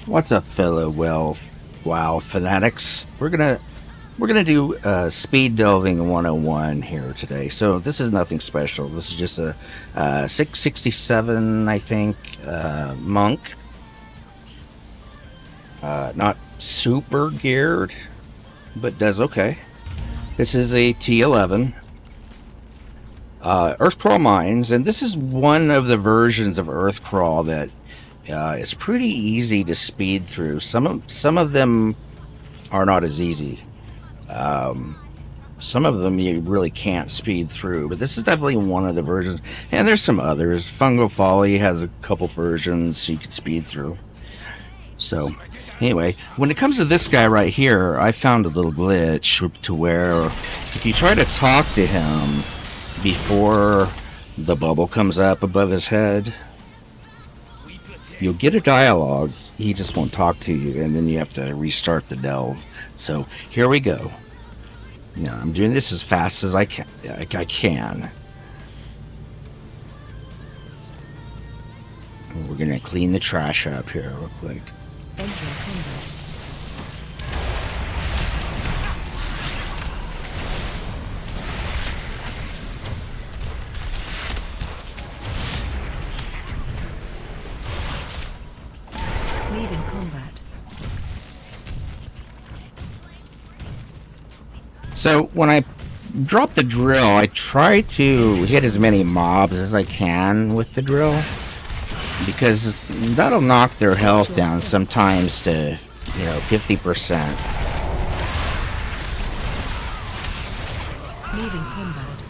What's up, fellow WoW fanatics? We're gonna do speed delving 101 here today. So this is nothing special. This is just a 667, I think, monk. Not super geared, but does okay. This is a T-11. Earthcrawl mines, and this is one of the versions of Earthcrawl that is pretty easy to speed through. Some of them are not as easy. Some of them you really can't speed through, but this is definitely one of the versions. And there's some others. Fungo Folly has a couple versions you can speed through. So, anyway, when it comes to this guy right here, I found a little glitch to where if you try to talk to him before the bubble comes up above his head, you'll get a dialogue. He just won't talk to you, and then you have to restart the delve. So here we go. Now I'm doing this as fast as I can. We're gonna clean the trash up here real quick. Leaving combat. So when I drop the drill, I try to hit as many mobs as I can with the drill, because that'll knock their health down sometimes to, 50%. Leaving combat.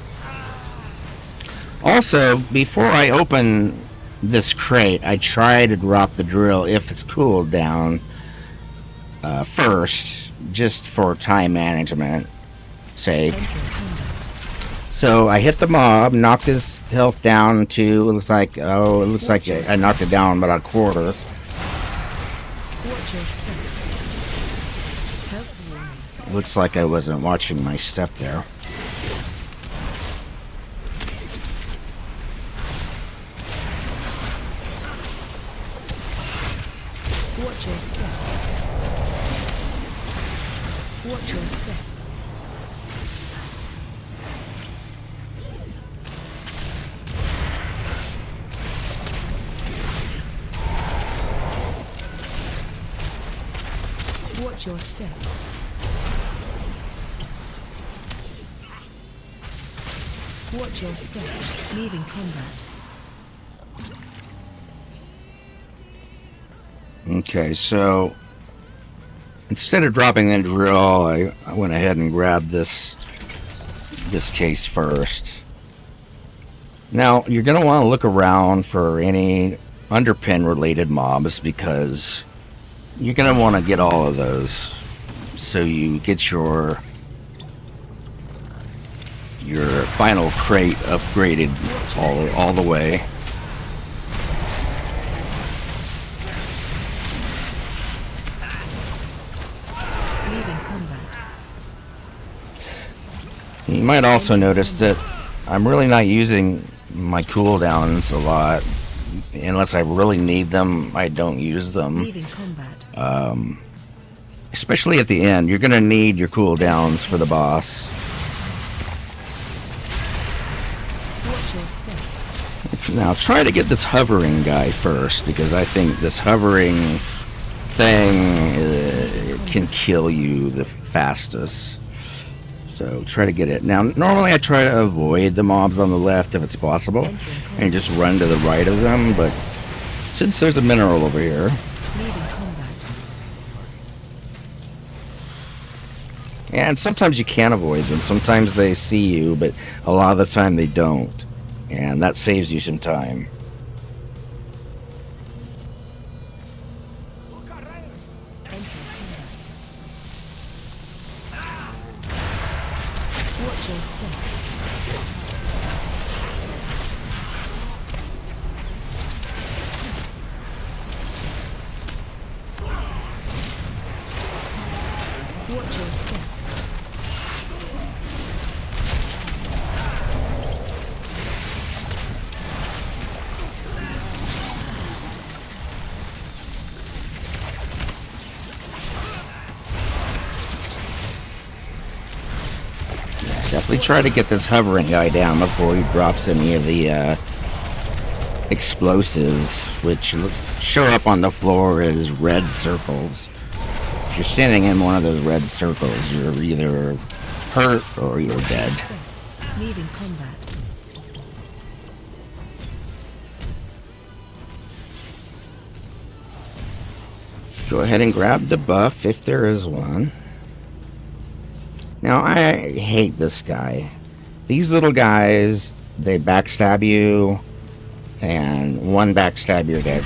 Also, before I open this crate, I try to drop the drill if it's cooled down first, just for time management sake. So I hit the mob, knocked his health down to, it looks like I knocked it down about a quarter. Watch your step. Looks like I wasn't watching my step there. Watch your step. Watch your step. Watch your step. Watch your step. Leaving combat. Okay, so instead of dropping the drill, I went ahead and grabbed this case first. Now, you're going to want to look around for any underpin related mobs, because you're going to want to get all of those so you get your final crate upgraded all the way. You might also notice that I'm really not using my cooldowns a lot. Unless I really need them, I don't use them. Leaving combat. Especially at the end, you're going to need your cooldowns for the boss. Watch your step. Now try to get this hovering guy first, because I think this hovering thing can kill you the fastest. So try to get it. Now, normally I try to avoid the mobs on the left if it's possible, and just run to the right of them, but since there's a mineral over here, Leaving combat. and sometimes you can avoid them, sometimes they see you, but a lot of the time they don't, and that saves you some time. Watch your step. Watch your step. Definitely try to get this hovering guy down before he drops any of the explosives, which show up on the floor as red circles. If you're standing in one of those red circles, you're either hurt or you're dead. Leaving combat. Go ahead and grab the buff if there is one. Now, I hate this guy. These little guys, they backstab you, and one backstab, you're dead.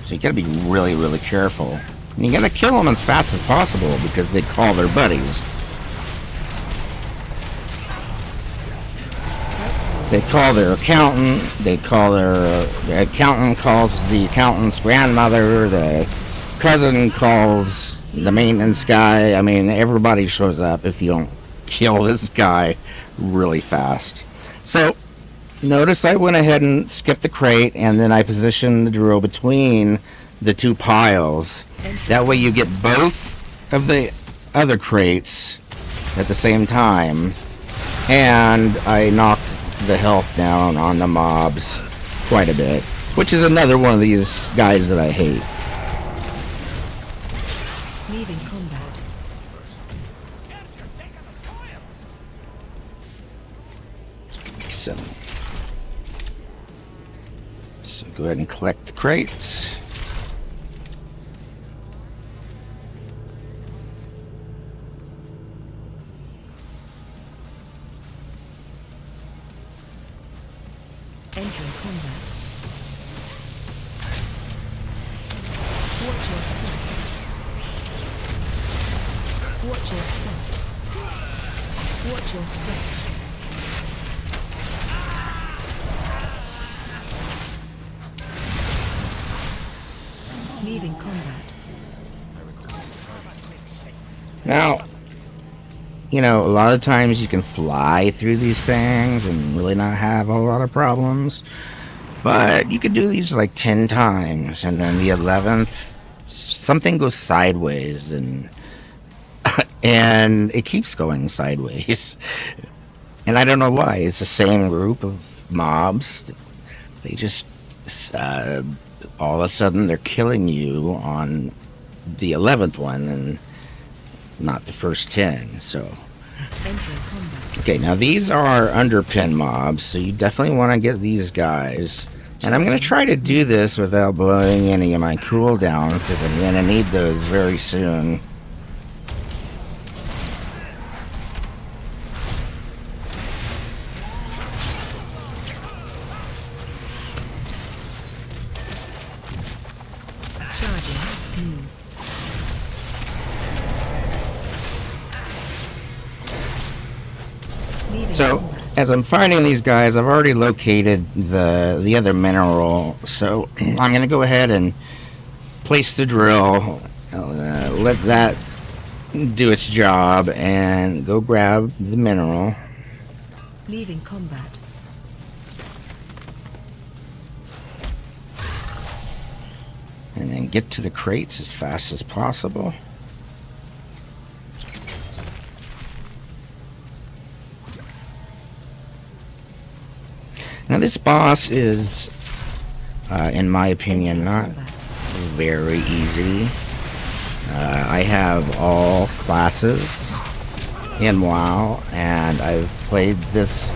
So you gotta be really, really careful. And you gotta kill them as fast as possible because they call their buddies. They call their accountant, the accountant calls the accountant's grandmother, the cousin calls the maintenance guy. I mean, everybody shows up if you don't kill this guy really fast. So, notice I went ahead and skipped the crate, and then I positioned the drill between the two piles. That way you get both of the other crates at the same time. And I knocked the health down on the mobs quite a bit, which is another one of these guys that I hate. Leaving combat. So go ahead and collect the crates. Entering combat. Watch your step. Watch your step. Watch your step. Leaving combat. Now, you know, a lot of times you can fly through these things and really not have a lot of problems. But you could do these like 10 times, and then the 11th, something goes sideways, and it keeps going sideways. And I don't know why. It's the same group of mobs. They just, all of a sudden, they're killing you on the 11th one, and not the first 10, so. Entering combat. Okay, now these are underpin mobs, so you definitely want to get these guys. And I'm going to try to do this without blowing any of my cooldowns, because I'm going to need those very soon. Charging. Move. Leaving So, combat. as I'm fighting these guys, I've already located the other mineral, so I'm going to go ahead and place the drill, let that do its job, and go grab the mineral. Leaving combat. And then get to the crates as fast as possible. Now this boss is, in my opinion, not Combat. very easy. I have all classes in WoW, and I've played this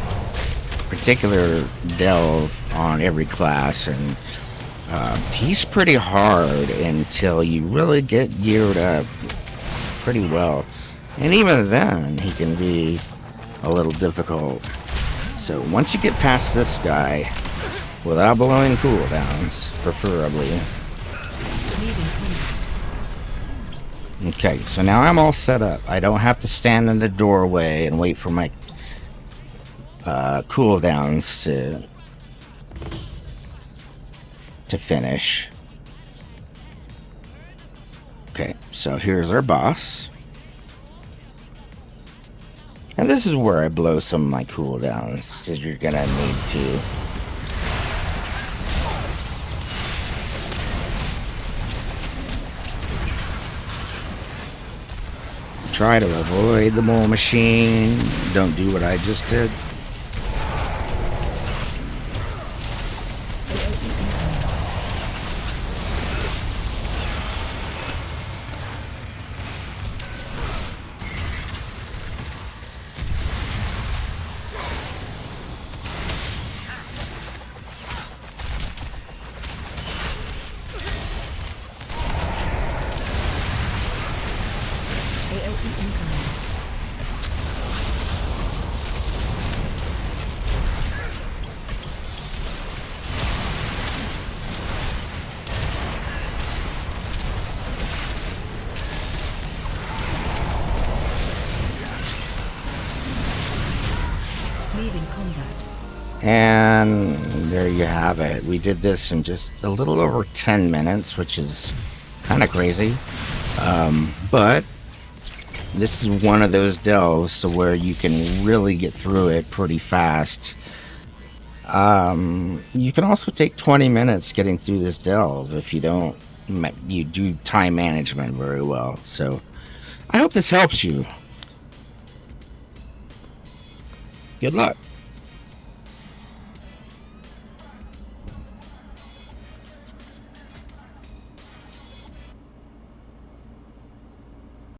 particular delve on every class, and he's pretty hard until you really get geared up pretty well. And even then, he can be a little difficult. So once you get past this guy, without blowing cooldowns, preferably. Leaving combat. Okay, so now I'm all set up. I don't have to stand in the doorway and wait for my cooldowns to finish. Okay, so here's our boss. And this is where I blow some of my cooldowns, because you're gonna need to. Try to avoid the mole machine. Don't do what I just did. AOE incoming. Leaving combat. And there you have it. We did this in just a little over 10 minutes, which is kind of crazy. But this is one of those delves so where you can really get through it pretty fast. You can also take 20 minutes getting through this delve if you do time management very well. So I hope this helps you. Good luck.